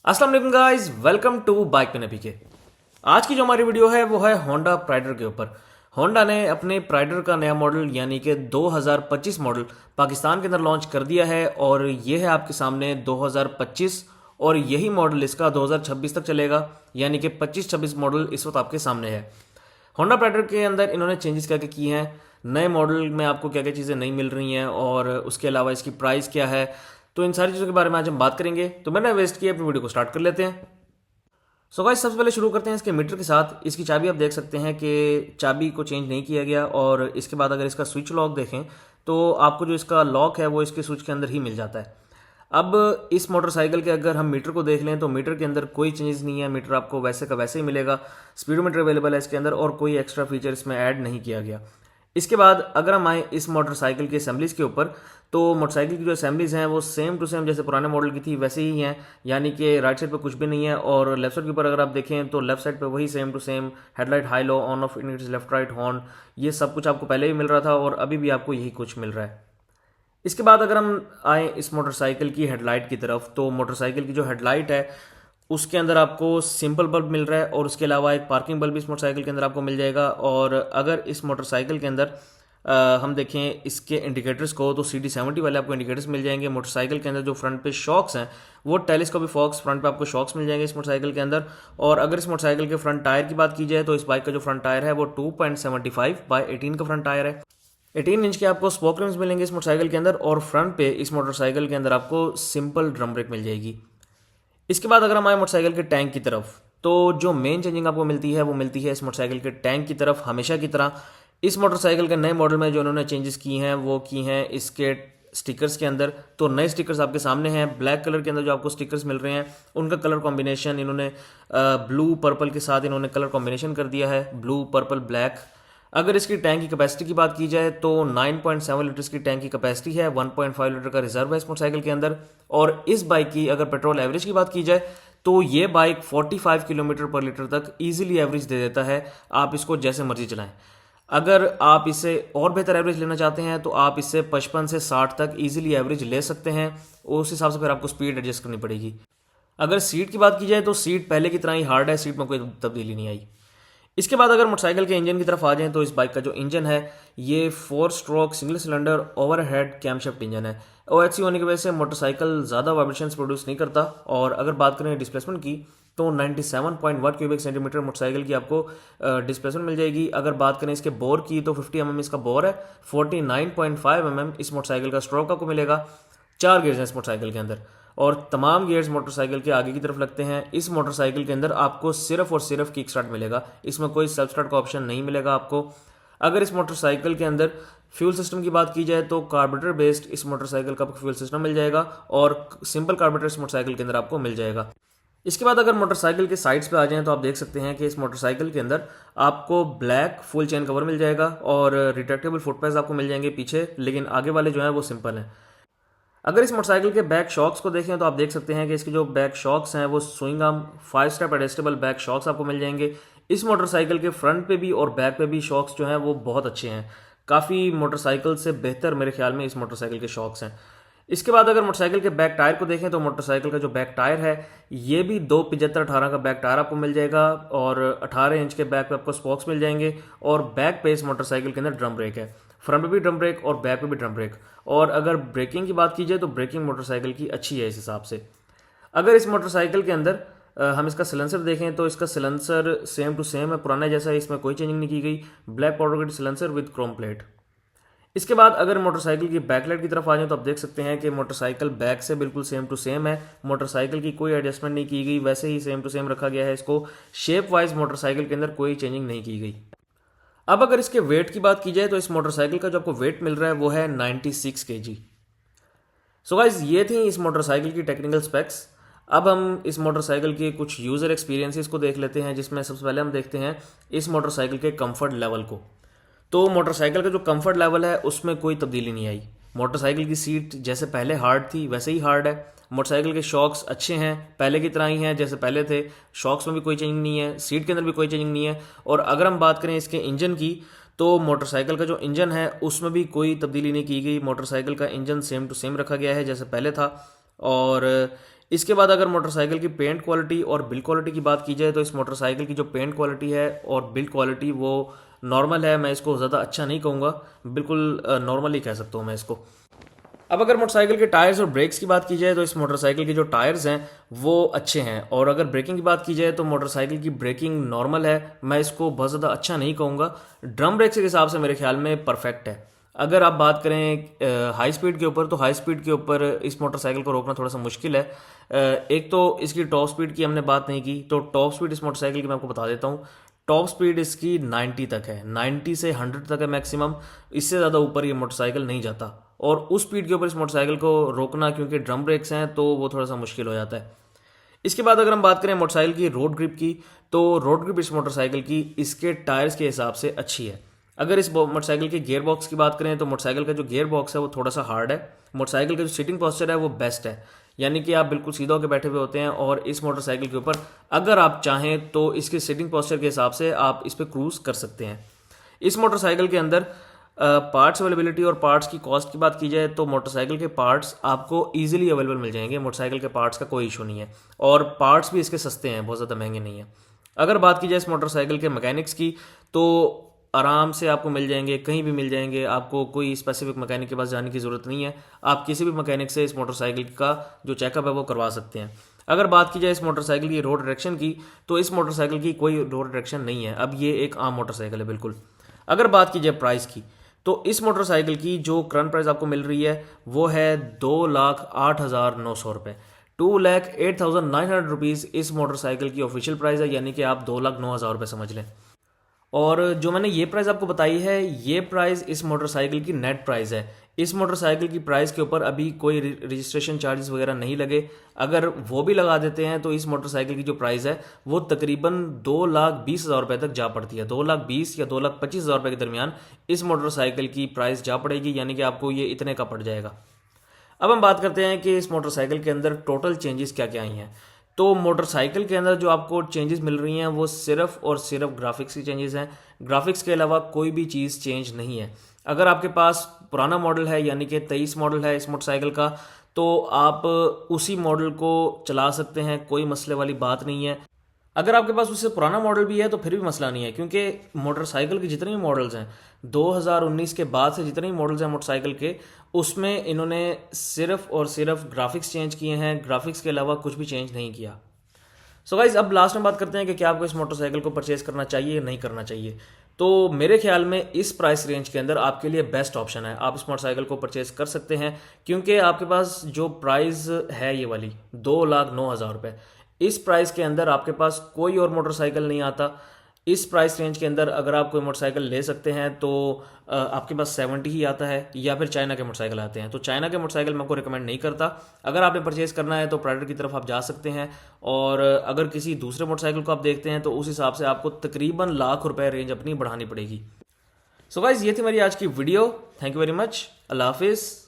अस्सलाम वालेकुम guys, welcome to bike पे नबी के। आज की जो हमारी वीडियो है वो है होंडा प्राइडर के ऊपर। होंडा ने अपने प्राइडर का नया मॉडल यानी कि 2025 मॉडल पाकिस्तान के अंदर लॉन्च कर दिया है और ये है आपके सामने 2025 और यही मॉडल इसका 2026 तक चलेगा, यानी कि 25-26 मॉडल इस वक्त आपके सामने है। होंडा प्राइडर के अंदर इन्होंने चेंजेस क्या क्या किए हैं, नए मॉडल में आपको क्या क्या चीज़ें नहीं मिल रही हैं और उसके अलावा इसकी प्राइस क्या है, तो इन सारी चीज़ों के बारे में आज हम बात करेंगे। तो मैंने वेस्ट किया, अपनी वीडियो को स्टार्ट कर लेते हैं। सो गाइस, सबसे पहले शुरू करते हैं इसके मीटर के साथ। इसकी चाबी आप देख सकते हैं कि चाबी को चेंज नहीं किया गया और इसके बाद अगर इसका स्विच लॉक देखें तो आपको जो इसका लॉक है वो इसके स्विच के अंदर ही मिल जाता है। अब इस मोटरसाइकिल के अगर हम मीटर को देख लें तो मीटर के अंदर कोई चेंजेस नहीं है, मीटर आपको वैसे का वैसे ही मिलेगा। स्पीडोमीटर अवेलेबल है इसके अंदर और कोई एक्स्ट्रा फीचर इसमें ऐड नहीं किया गया। इसके बाद अगर हम आए इस मोटरसाइकिल की असेंबलीज के ऊपर, तो मोटरसाइकिल की जो असेंबलीज हैं वो सेम टू सेम जैसे पुराने मॉडल की थी वैसे ही हैं, यानी कि राइट साइड पे कुछ भी नहीं है और लेफ्ट साइड के ऊपर अगर आप देखें तो लेफ्ट साइड पे वही same to same headlight high low on off indicators left right horn, ये सब कुछ आपको पहले भी मिल रहा था और अभी भी आपको यही कुछ मिल रहा है। इसके बाद अगर हम आए इस मोटरसाइकिल की हेडलाइट की तरफ, तो मोटरसाइकिल की जो हेडलाइट है उसके अंदर आपको सिंपल बल्ब मिल रहा है और उसके अलावा एक पार्किंग बल्ब भी इस मोटरसाइकिल के अंदर आपको मिल जाएगा। और अगर इस मोटरसाइकिल के अंदर हम देखें इसके इंडिकेटर्स को, तो CD70 वाले आपको इंडिकेटर्स मिल जाएंगे। मोटरसाइकिल के अंदर जो फ्रंट पे शॉक्स हैं वो टेलीस्कोपिक फॉक्स फ्रंट पे आपको शॉक्स मिल जाएंगे इस मोटरसाइकिल के अंदर। और अगर इस मोटरसाइकिल के फ्रंट टायर की बात की जाए तो इस बाइक का जो फ्रंट टायर है वो 2.75/18 का फ्रंट टायर है। 18 इंच के आपको स्पोक रिम्स मिलेंगे इस मोटरसाइकिल के अंदर और फ्रंट पे इस मोटरसाइकिल के अंदर आपको सिंपल ड्रम ब्रेक मिल जाएगी। इसके बाद अगर हम आए मोटरसाइकिल के टैंक की तरफ, तो जो मेन चेंजिंग आपको मिलती है वो मिलती है इस मोटरसाइकिल के टैंक की तरफ। हमेशा की तरह इस मोटरसाइकिल के नए मॉडल में जो उन्होंने चेंजेस की हैं वो की हैं इसके स्टिकर्स के अंदर। तो नए स्टिकर्स आपके सामने हैं। ब्लैक कलर के अंदर जो आपको स्टिकर्स मिल रहे हैं उनका कलर कॉम्बिनेशन इन्होंने ब्लू पर्पल के साथ इन्होंने कलर कॉम्बिनेशन कर दिया है, ब्लू पर्पल ब्लैक। अगर इसकी टैंक की कैपेसिटी की बात की जाए तो 9.7 लीटर की टैंक की कैपेसिटी है, 1.5 लीटर का रिजर्व है इस मोटरसाइकिल के अंदर। और इस बाइक की अगर पेट्रोल एवरेज की बात की जाए तो ये बाइक 45 किलोमीटर पर लीटर तक इजीली एवरेज दे देता है। आप इसको जैसे मर्जी चलाएं। अगर आप इससे और बेहतर एवरेज लेना चाहते हैं तो आप इससे 55 से 60 तक इजीली एवरेज ले सकते हैं। उस हिसाब से फिर आपको स्पीड एडजस्ट करनी पड़ेगी। अगर सीट की बात की जाए तो सीट पहले की तरह ही हार्ड है, सीट में कोई तब्दीली नहीं आई। इसके बाद अगर मोटरसाइकिल के इंजन की तरफ आ जाएं तो इस बाइक का जो इंजन है ये 4 stroke single cylinder overhead camshaft engine है। OHC होने की वजह से मोटरसाइकिल ज़्यादा वाइब्रेशंस प्रोड्यूस नहीं करता। और अगर बात करें डिस्प्लेसमेंट की तो 97.1 क्यूबिक सेंटीमीटर मोटरसाइकिल की आपको डिस्प्लेसमेंट मिल जाएगी। अगर बात करें इसके बोर की तो 50 mm इसका बोर है, 49.5 mm इस मोटरसाइकिल का स्ट्रोक आपको मिलेगा। 4 गियर्स हैं इस मोटरसाइकिल के अंदर और तमाम गियर्स मोटरसाइकिल के आगे की तरफ लगते हैं। इस मोटरसाइकिल के अंदर आपको सिर्फ और सिर्फ किक स्टार्ट मिलेगा, इसमें कोई सेल्फ स्टार्ट का ऑप्शन नहीं मिलेगा आपको। अगर इस मोटरसाइकिल के अंदर फ्यूल सिस्टम की बात की जाए तो कार्बोरेटर बेस्ड इस मोटरसाइकिल का आपको फ्यूल सिस्टम मिल जाएगा और सिंपल कार्बोरेटर इस मोटरसाइकिल के अंदर आपको मिल जाएगा। इसके बाद अगर मोटरसाइकिल के साइड्स पे आ जाएं तो आप देख सकते हैं कि इस मोटरसाइकिल के अंदर आपको ब्लैक फुल चेन कवर मिल जाएगा और रिट्रैक्टेबल फुट पैड्स आपको मिल जाएंगे पीछे, लेकिन आगे वाले जो हैं वो सिंपल हैं। अगर इस मोटरसाइकिल के बैक शॉक्स को देखें तो आप देख सकते हैं कि इसके जो बैक शॉक्स हैं वो swing arm 5 step adjustable back shocks आपको मिल जाएंगे। इस मोटरसाइकिल के फ्रंट पे भी और बैक पे भी शॉक्स जो हैं वो बहुत अच्छे हैं, काफ़ी मोटरसाइकिल से बेहतर मेरे ख्याल में इस मोटरसाइकिल के शॉक्स हैं। इसके बाद अगर मोटरसाइकिल के बैक टायर को देखें तो मोटरसाइकिल का जो बैक टायर है ये भी 2.75/18 का बैक टायर आपको मिल जाएगा और 18 इंच के बैक पे आपको स्पोक्स मिल जाएंगे। और बैक पे इस मोटरसाइकिल के अंदर ड्रम ब्रेक है, फ्रंट पे भी ड्रम ब्रेक और बैक पे भी ड्रम ब्रेक। और अगर ब्रेकिंग की बात की जाए तो ब्रेकिंग मोटरसाइकिल की अच्छी है इस हिसाब से। अगर इस मोटरसाइकिल के अंदर हम इसका सिलेंसर देखें तो इसका सिलेंसर सेम टू सेम है, पुराना जैसा है, इसमें कोई चेंजिंग नहीं की गई। Black powder gate silencer with chrome plate. इसके बाद अगर मोटरसाइकिल की बैकलाइट की तरफ आ जाए तो आप देख सकते हैं कि मोटरसाइकिल बैक से बिल्कुल सेम टू सेम है। मोटरसाइकिल की कोई एडजस्टमेंट नहीं की गई, वैसे ही सेम टू सेम रखा गया है इसको। शेप वाइज मोटरसाइकिल के अंदर कोई चेंजिंग नहीं की गई। अब अगर इसके वेट की बात की जाए तो इस मोटरसाइकिल का जो आपको वेट मिल रहा है वो है 96 kg। सो गाइज, ये थी इस मोटरसाइकिल की टेक्निकल स्पेक्स। अब हम इस मोटरसाइकिल के कुछ यूज़र एक्सपीरियंसेस को देख लेते हैं, जिसमें सबसे पहले हम देखते हैं इस मोटरसाइकिल के कंफर्ट लेवल को। तो मोटरसाइकिल का जो कंफर्ट लेवल है उसमें कोई तब्दीली नहीं आई। मोटरसाइकिल की सीट जैसे पहले हार्ड थी वैसे ही हार्ड है। मोटरसाइकिल के शॉक्स अच्छे हैं, पहले की तरह ही हैं जैसे पहले थे। शॉक्स में भी कोई चेंजिंग नहीं है, सीट के अंदर भी कोई चेंजिंग नहीं है। और अगर हम बात करें इसके इंजन की तो मोटरसाइकिल का जो इंजन है उसमें भी कोई तब्दीली नहीं की गई। मोटरसाइकिल का इंजन सेम टू सेम रखा गया है जैसे पहले था। और इसके बाद अगर मोटरसाइकिल की पेंट क्वालिटी और बिल्ड क्वालिटी की बात की जाए तो इस मोटरसाइकिल की जो पेंट क्वालिटी है और बिल्ड क्वालिटी वो नॉर्मल है। मैं इसको ज़्यादा अच्छा नहीं कहूँगा, बिल्कुल नॉर्मल ही कह सकता हूँ मैं इसको। अब अगर मोटरसाइकिल के टायर्स और ब्रेक्स की बात की जाए तो इस मोटरसाइकिल के जो टायर्स हैं वो अच्छे हैं, और अगर ब्रेकिंग की बात की जाए तो मोटरसाइकिल की ब्रेकिंग नॉर्मल है। मैं इसको बहुत ज़्यादा अच्छा नहीं कहूँगा, ड्रम ब्रेक्स के हिसाब से मेरे ख्याल में परफेक्ट है। अगर आप बात करें हाई स्पीड के ऊपर, तो हाई स्पीड के ऊपर इस मोटरसाइकिल को रोकना थोड़ा सा मुश्किल है। एक तो इसकी टॉप स्पीड की हमने बात नहीं की, तो टॉप स्पीड इस मोटरसाइकिल की मैं आपको बता देता हूँ। टॉप स्पीड इसकी 90 तक है, 90 से 100 तक है मैक्सिमम, इससे ज़्यादा ऊपर ये मोटरसाइकिल नहीं जाता। और उस स्पीड के ऊपर इस मोटरसाइकिल को रोकना, क्योंकि ड्रम ब्रेक्स हैं, तो वो थोड़ा सा मुश्किल हो जाता है। इसके बाद अगर हम बात करें मोटरसाइकिल की रोड ग्रिप की, तो रोड ग्रिप इस मोटरसाइकिल की इसके टायर्स के हिसाब से अच्छी है। अगर इस मोटरसाइकिल के गियर बॉक्स की बात करें तो मोटरसाइकिल का जो गियर बॉक्स है वो थोड़ा सा हार्ड है। मोटरसाइकिल का जो सीटिंग पोस्चर है वो बेस्ट है, यानी कि आप बिल्कुल सीधा होकर बैठे हुए होते हैं, और इस मोटरसाइकिल के ऊपर अगर आप चाहें तो इसके सीटिंग पोस्चर के हिसाब से आप इस पर क्रूज कर सकते हैं। इस मोटरसाइकिल के अंदर पार्ट्स अवेलेबिलिटी और पार्ट्स की कॉस्ट की बात की जाए तो मोटरसाइकिल के पार्ट्स आपको इजीली अवेलेबल मिल जाएंगे। मोटरसाइकिल के पार्ट्स का कोई इशू नहीं है, और पार्ट्स भी इसके सस्ते हैं, बहुत ज़्यादा महंगे नहीं है। अगर बात की जाए इस मोटरसाइकिल के मैकेनिक्स की, तो आराम से आपको मिल जाएंगे, कहीं भी मिल जाएंगे, आपको कोई स्पेसिफिक मैकेनिक के पास जाने की ज़रूरत नहीं है। आप किसी भी मैकेनिक से इस मोटरसाइकिल का जो चेकअप है वो करवा सकते हैं। अगर बात की जाए इस मोटरसाइकिल की रोड डायरेक्शन की, तो इस मोटरसाइकिल की कोई रोड डायरेक्शन नहीं है। अब ये एक आम मोटरसाइकिल है बिल्कुल। अगर बात की जाए प्राइस की, तो इस मोटरसाइकिल की जो करंट प्राइस आपको मिल रही है वो है 2,08,900 रुपये। 2,08,900 रुपीज़ इस मोटरसाइकिल की ऑफिशियल प्राइस है, यानी कि आप 2,09,000 रुपये समझ लें। और जो मैंने ये प्राइस आपको बताई है, ये प्राइस इस मोटरसाइकिल की नेट प्राइस है। इस मोटरसाइकिल की प्राइस के ऊपर अभी कोई रजिस्ट्रेशन चार्जेस वगैरह नहीं लगे। अगर वो भी लगा देते हैं तो इस मोटरसाइकिल की जो प्राइस है वो तकरीबन 2,20,000 रुपये तक जा पड़ती है। 2,20,000 या 2,25,000 रुपये के दरमियान इस मोटरसाइकिल की प्राइस जा पड़ेगी, यानी कि आपको ये इतने का पड़ जाएगा। अब हम बात करते हैं कि इस मोटरसाइकिल के अंदर टोटल चेंजेस क्या क्या आई हैं। तो मोटरसाइकिल के अंदर जो आपको चेंजेस मिल रही हैं वो सिर्फ और सिर्फ ग्राफिक्स की चेंजेस हैं। ग्राफिक्स के अलावा कोई भी चीज़ चेंज नहीं है। अगर आपके पास पुराना मॉडल है, यानी कि 23 मॉडल है इस मोटरसाइकिल का, तो आप उसी मॉडल को चला सकते हैं, कोई मसले वाली बात नहीं है। अगर आपके पास उससे पुराना मॉडल भी है तो फिर भी मसला नहीं है, क्योंकि मोटरसाइकिल के जितने भी मॉडल्स हैं 2019 के बाद से जितने भी मॉडल्स हैं मोटरसाइकिल के, उसमें इन्होंने सिर्फ और सिर्फ ग्राफिक्स चेंज किए हैं, ग्राफिक्स के अलावा कुछ भी चेंज नहीं किया। सो गाइज, अब लास्ट में बात करते हैं कि क्या आपको इस मोटरसाइकिल को परचेज करना चाहिए या नहीं करना चाहिए। तो मेरे ख्याल में इस प्राइस रेंज के अंदर आपके लिए बेस्ट ऑप्शन है, आप इस मोटरसाइकिल को परचेज कर सकते हैं, क्योंकि आपके पास जो प्राइस है ये वाली 2,09,000 रुपये, इस प्राइस के अंदर आपके पास कोई और मोटरसाइकिल नहीं आता। इस प्राइस रेंज के अंदर अगर आप कोई मोटरसाइकिल ले सकते हैं तो आपके पास 70 ही आता है, या फिर चाइना के मोटरसाइकिल आते हैं। तो चाइना के मोटरसाइकिल मैं आपको रिकमेंड नहीं करता। अगर आपने परचेज करना है तो प्राइडर की तरफ आप जा सकते हैं, और अगर किसी दूसरे मोटरसाइकिल को आप देखते हैं तो उस हिसाब से आपको तकरीबन लाख रुपए रेंज अपनी बढ़ानी पड़ेगी। सो गाइज, ये थी मेरी आज की video. Thank you very much. अल्लाह हाफिज़।